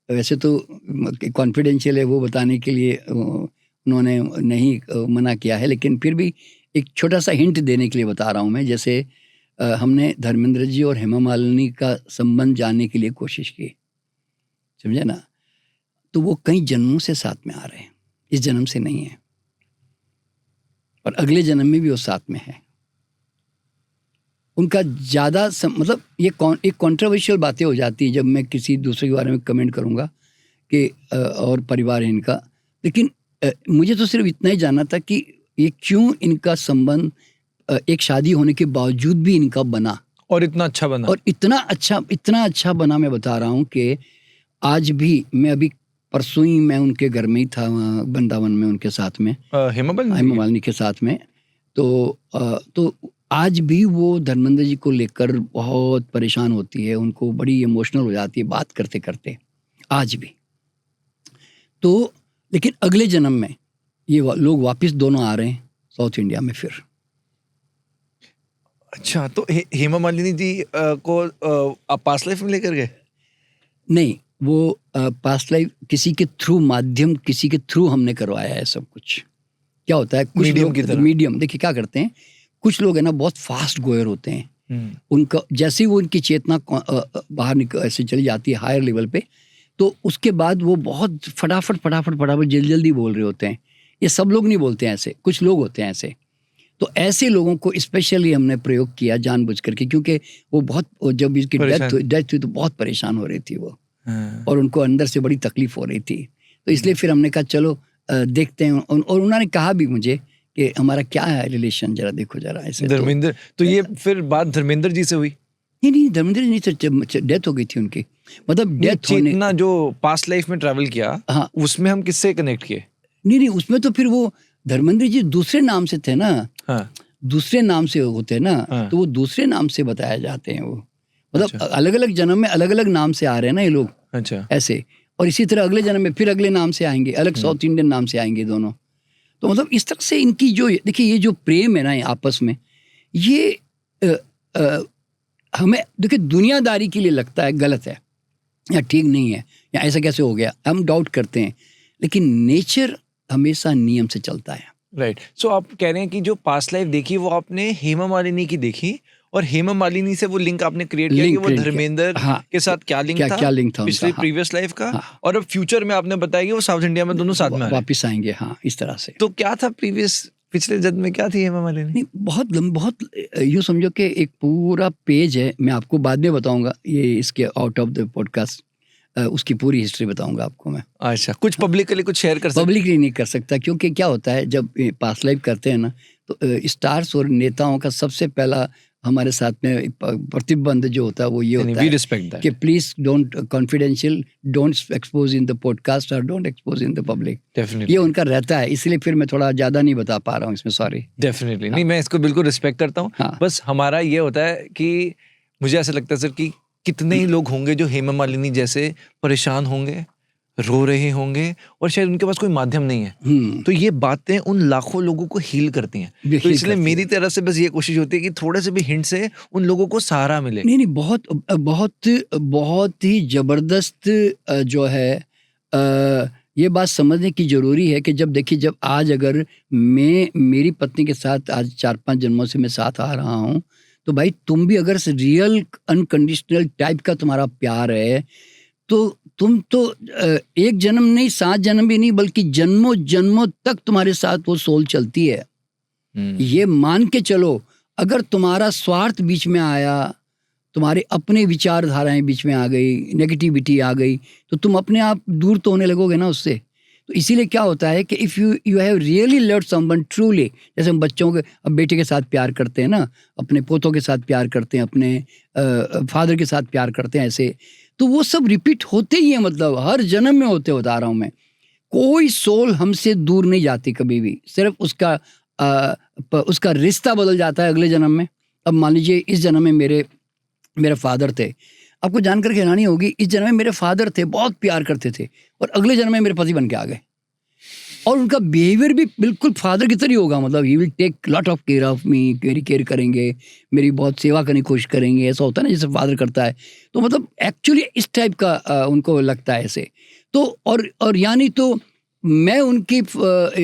वैसे तो कॉन्फिडेंशियल है, वो बताने के लिए उन्होंने नहीं मना किया है, लेकिन फिर भी एक छोटा सा हिंट देने के लिए बता रहा हूँ मैं। जैसे हमने धर्मेंद्र जी और हेमा मालिनी का संबंध जानने के लिए कोशिश की, समझे ना, तो वो कई जन्मों से साथ में आ रहे हैं, इस जन्म से नहीं है, और अगले जन्म में भी वो साथ में है। उनका ज़्यादा मतलब ये एक कॉन्ट्रोवर्शियल बातें हो जाती है जब मैं किसी दूसरे के बारे में कमेंट करूँगा कि और परिवार है इनका, लेकिन मुझे तो सिर्फ इतना ही जानना था कि ये क्यों इनका संबंध एक शादी होने के बावजूद भी इनका बना, और इतना अच्छा बना, और इतना अच्छा बना। मैं बता रहा हूँ कि आज भी मैं अभी परसों ही मैं उनके घर में ही था, वहाँ वृंदावन में उनके साथ में, हेमा मालिनी के साथ में। तो आज भी वो धर्मेंद्र जी को लेकर बहुत परेशान होती है, उनको बड़ी इमोशनल हो जाती है बात करते करते आज भी। तो लेकिन अगले जन्म में ये लोग वापस दोनों आ रहे हैं साउथ इंडिया में फिर। अच्छा, तो हेमा मालिनी जी को आप पास्ट लाइफ में लेकर गए? नहीं, वो पास्ट लाइफ किसी के थ्रू, माध्यम किसी के थ्रू हमने करवाया है सब कुछ। क्या होता है, कुछ मीडियम की तरह। मीडियम देखिए क्या करते हैं, कुछ लोग है ना बहुत फास्ट गोयर होते हैं, उनका जैसे ही वो उनकी चेतना बाहर ऐसे चली जाती है हायर लेवल पे, तो उसके बाद वो बहुत फटाफट जल्दी बोल रहे होते हैं। ये सब लोग नहीं बोलते हैं ऐसे, कुछ लोग होते हैं ऐसे। तो ऐसे लोगों को स्पेशली हमने प्रयोग किया जानबूझ करके, क्योंकि वो बहुत, जब इसकी डेथ हुई तो बहुत परेशान हो रही थी वो, और उनको अंदर से बड़ी तकलीफ हो रही थी। तो इसलिए फिर हमने कहा चलो देखते हैं, और उन्होंने कहा भी मुझे कि हमारा क्या है रिलेशन, जरा देखो जरा ऐसे। धर्मेंद्र तो ये फिर बात धर्मेंद्र जी से हुई? नहीं, धर्मेंद्र जी नहीं, डेथ हो गई थी उनकी, मतलब डेथ होने, चेतना जो पास्ट लाइफ में ट्रैवल किया, हाँ, उसमें हम किससे कनेक्ट किए? नहीं, उसमें तो फिर वो धर्मेंद्र जी दूसरे नाम से थे ना, हाँ, दूसरे नाम से होते हैं ना, हाँ, तो वो दूसरे नाम से बताया जाते हैं वो, मतलब अलग अलग जन्म में अलग अलग नाम से आ रहे हैं ना ये लोग। अच्छा, ऐसे, और इसी तरह अगले जन्म में फिर अगले नाम से आएंगे, अलग साउथ इंडियन नाम से आएंगे दोनों। तो मतलब इस तरह से इनकी जो, देखिए ये जो प्रेम है ना आपस में, ये हमें देखिए दुनियादारी के लिए लगता है गलत है या ठीक नहीं है, या ऐसा कैसे हो गया, हम डाउट करते हैं, लेकिन नेचर हमेशा नियम से चलता है। राइट। सो आप कह रहे हैं कि जो पास्ट लाइफ देखी वो आपने हेमा मालिनी की देखी, और हेमा मालिनी से वो लिंक आपने क्रिएट किया कि वो धर्मेंद्र के साथ क्या लिंक था पिछले प्रीवियस लाइफ का, और अब फ्यूचर में आपने बताया कि वो साउथ इंडिया में दोनों साथ में वापिस आएंगे। हाँ, इस तरह से। तो क्या था पिछले जन्म में क्या थी हेमा मालिनी? नहीं, बहुत यूँ समझो कि एक पूरा पेज है, मैं आपको बाद में बताऊंगा, ये इसके आउट ऑफ द पॉडकास्ट उसकी पूरी हिस्ट्री बताऊंगा आपको मैं। अच्छा, कुछ पब्लिकली कुछ शेयर कर सकते? पब्लिकली नहीं कर सकता, क्योंकि क्या होता है जब पास्ट लाइफ करते हैं ना, तो स्टार्स और नेताओं का सबसे पहला हमारे साथ में प्रतिबंध जो होता है वो ये होता है कि please don't confidential, don't expose in the podcast और don't expose in the public. ये उनका रहता है, इसलिए फिर मैं थोड़ा ज्यादा नहीं बता पा रहा हूँ इसमें, सॉरी। डेफिनेटली नहीं, मैं इसको बिल्कुल रिस्पेक्ट करता हूँ। बस हमारा ये होता है कि मुझे ऐसा लगता है सर कि कितने ही लोग होंगे जो हेमा मालिनी जैसे परेशान होंगे, रो रहे होंगे, और शायद उनके पास कोई माध्यम नहीं है। तो ये बातें उन लाखों लोगों को हील करती हैं। तो इसलिए मेरी तरफ से बस ये कोशिश होती है कि थोड़े से भी हिंट से उन लोगों को सहारा मिले। नहीं, बहुत ही जबरदस्त जो है ये बात समझने की जरूरी है कि जब देखिए, जब आज अगर मैं मेरी पत्नी के साथ आज 4-5 जन्मों से मैं साथ आ रहा हूँ, तो भाई तुम भी अगर रियल अनकंडीशनल टाइप का तुम्हारा प्यार है, तो तुम तो एक जन्म नहीं, 7 जन्म भी नहीं, बल्कि जन्मों जन्मों तक तुम्हारे साथ वो सोल चलती है। ये मान के चलो, अगर तुम्हारा स्वार्थ बीच में आया, तुम्हारे अपने विचारधाराएं बीच में आ गई, नेगेटिविटी आ गई, तो तुम अपने आप दूर तो होने लगोगे ना उससे। तो इसीलिए क्या होता है कि if you have really loved someone truly, जैसे हम बच्चों के, अब बेटे के साथ प्यार करते हैं ना, अपने पोतों के साथ प्यार करते हैं, अपने फादर के साथ प्यार करते हैं, ऐसे तो वो सब रिपीट होते ही है, मतलब हर जन्म में होते बता रहा हूँ मैं। कोई सोल हमसे दूर नहीं जाती कभी भी, सिर्फ उसका रिश्ता बदल जाता है अगले जन्म में। अब मान लीजिए इस जन्म में मेरे फादर थे, आपको जानकर के हैरानी होगी, इस जन्म में मेरे फादर थे, बहुत प्यार करते थे, और अगले जन्म में मेरे पति बन के आ गए। और उनका बिहेवियर भी बिल्कुल फादर की तरह ही होगा, मतलब he will take lot of care of me, मेरी केयर करेंगे, मेरी बहुत सेवा करने की कोशिश करेंगे, ऐसा होता है ना जैसे फादर करता है। तो मतलब एक्चुअली इस टाइप का उनको लगता है ऐसे। तो और यानी तो मैं उनकी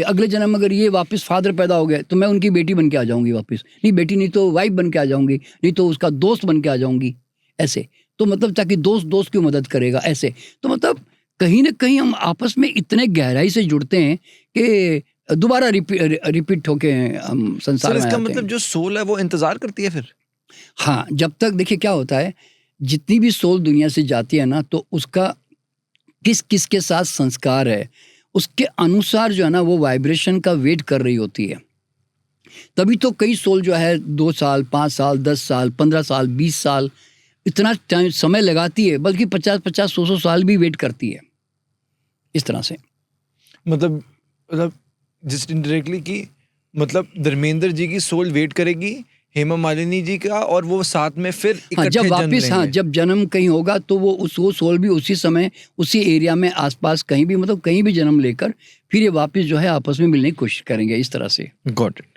अगले जन्म अगर ये वापस फादर पैदा हो गए तो मैं उनकी बेटी बन के आ जाऊंगी वापस, नहीं बेटी नहीं तो वाइफ बन के आ जाऊंगी, नहीं तो उसका दोस्त बन के आ जाऊंगी ऐसे। तो मतलब ताकि दोस्त दोस्त की मदद करेगा ऐसे। तो मतलब कहीं ना कहीं हम आपस में इतने गहराई से जुड़ते हैं कि दोबारा रिपीट होके हम संसार सर में इसका आते मतलब हैं। जो सोल है वो इंतजार करती है फिर? हाँ, जब तक देखिए क्या होता है, जितनी भी सोल दुनिया से जाती है ना, तो उसका किस किस के साथ संस्कार है उसके अनुसार जो है ना वो वाइब्रेशन का वेट कर रही होती है। तभी तो कई सोल जो है 2 साल 5 साल 10 साल 15 साल 20 साल इतना टाइम समय लगाती है, बल्कि 50-50 100-100 साल भी वेट करती है इस तरह से। मतलब जस्ट इनडायरेक्टली कि मतलब धर्मेंद्र जी की सोल वेट करेगी हेमा मालिनी जी का, और वो साथ में फिर हाँ, इकट्ठे जब जन्म वापस लेंगे। जब जन्म कहीं होगा तो वो सोल भी उसी समय उसी एरिया में आसपास कहीं भी मतलब कहीं भी जन्म लेकर फिर ये वापस जो है आपस में मिलने की कोशिश करेंगे इस तरह से। Got it.